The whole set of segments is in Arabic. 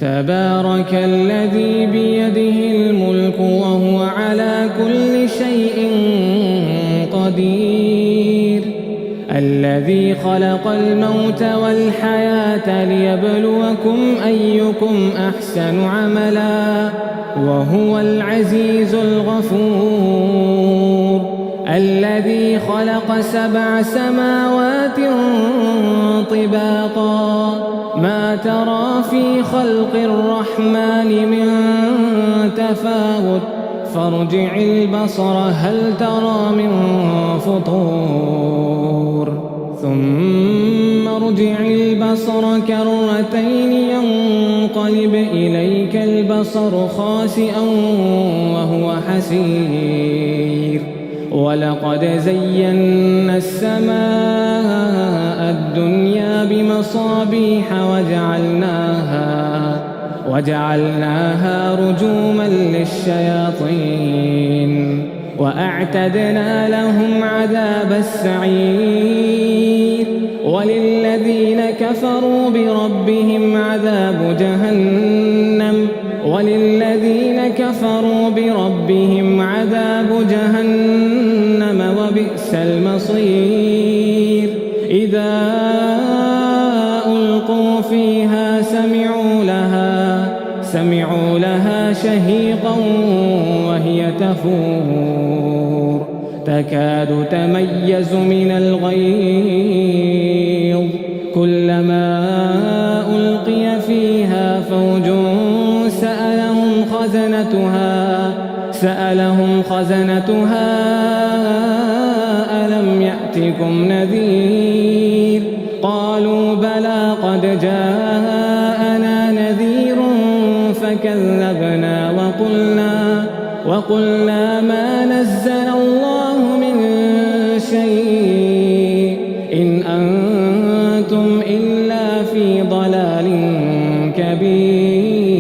تبارك الذي بيده الملك وهو على كل شيء قدير الذي خلق الموت والحياة ليبلوكم أيكم أحسن عملا وهو العزيز الغفور الذي خلق 7 سماوات طباقا ما ترى في خلق الرحمن من تفاوت فارجع البصر هل ترى من فطور ثم ارجع البصر كرتين ينقلب إليك البصر خاسئا وهو حسير ولقد زينا السماء الدنيا بمصابيح وجعلناها رجوما للشياطين وأعتدنا لهم عذاب السعير وللذين كفروا بربهم عذاب جهنم وبئس المصير إذا ألقوا فيها سمعوا لها شهيقا وهي تفور تكاد تميز من الغيظ كلما ألقي فيها فوج سألهم خزنتها ألم يأتكم نذير قالوا بلى قد جاءنا نذير فكذبنا وقلنا ما نزل الله من شيء إن أنتم إلا في ضلال كبير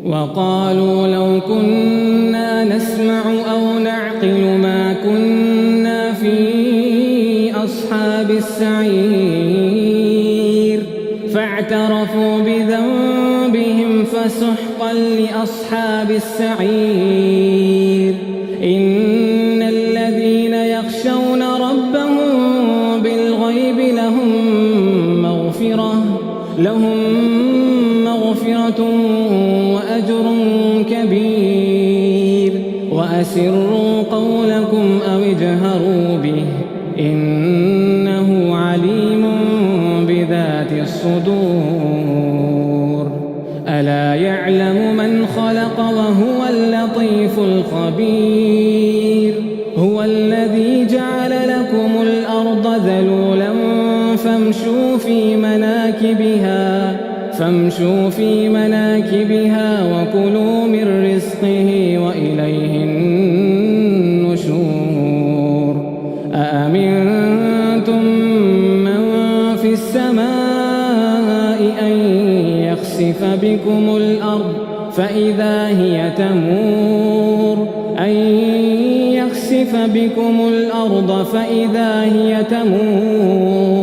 وقالوا لو كنا نسمع أو نعقل ما كنا في أصحاب السعير فاعترفوا بذنبهم فسحقا لأصحاب السعير إن الذين يخشون ربهم بالغيب لهم مغفرة وأجر كبير وأسروا قولكم أو اجهروا به إنه عليم بذات الصدور ألا يعلم من خلق وهو اللطيف الخبير هو الذي جعل لكم الأرض ذلولا فامشوا في مناكبها وكلوا من رزقه وإليه النشور أأمنتم من في السماء أن يخسف بكم الأرض فإذا هي تمور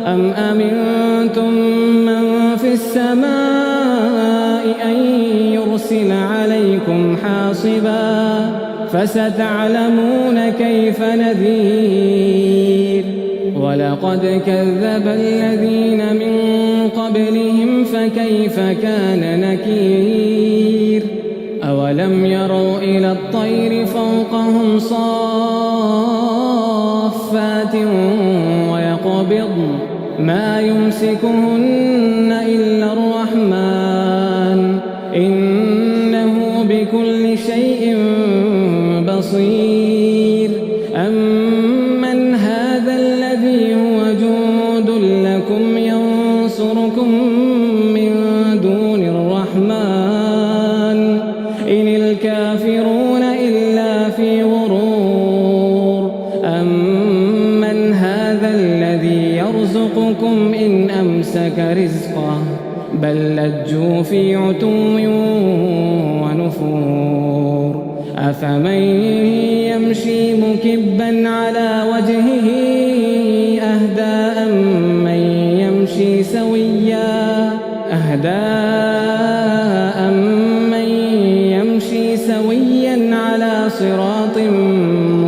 أم أمنتم من في السماء أن يرسل عليكم حاصبا فستعلمون كيف نذير ولقد كذب الذين من قبلهم فكيف كان نكير أولم يروا إلى الطير فوقهم صافات ويقبضن ما يمسكهن إلا الرحمن إنه بكل شيء بصير أمن هذا الذي هو جند لكم ينصركم من دون الرحمن إن الكافرون إلا في غرور أمن هذا الذي يرزقكم إن أمسك رزقه بل لجوا في عتو ونفور أفمن يمشي مكبا على وجهه أهدى أمن يمشي سويا على صراط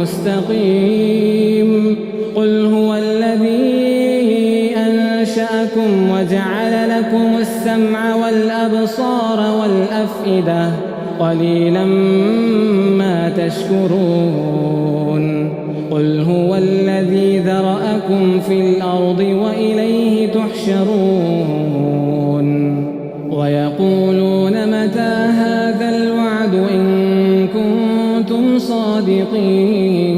مستقيم قل هو الذي أنشأكم وجعل لكم السمع والأبصار والأفئدة قليلا ما تشكرون قل هو الذي ذرأكم في الأرض وإليه تحشرون ويقولون متى هذا الوعد إن كنتم صادقين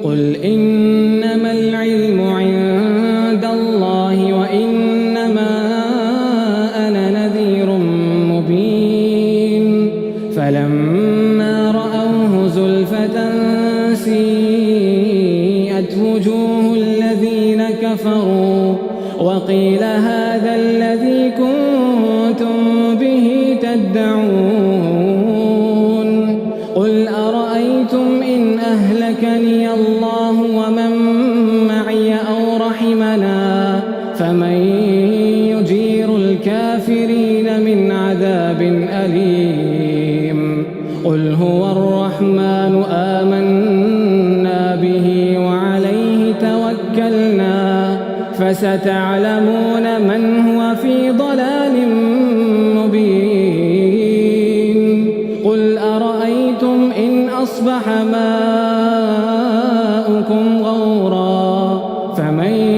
قل إنما العلم عند الله وإنما أنا نذير مبين فلما رأوه زلفة سيئت وجوه الذين كفروا وقيل هذا الذي كنتم به تدعون قل أرأيتم إن أهلكني الله ومن معي أو رحمنا فمن يجير الكافرين من عذاب أليم قل هو الرحمن آمنا به وعليه توكلنا فستعلمون من هو في ضلال مبين قل أرأيتم إن أصبح ماؤكم غورا فمن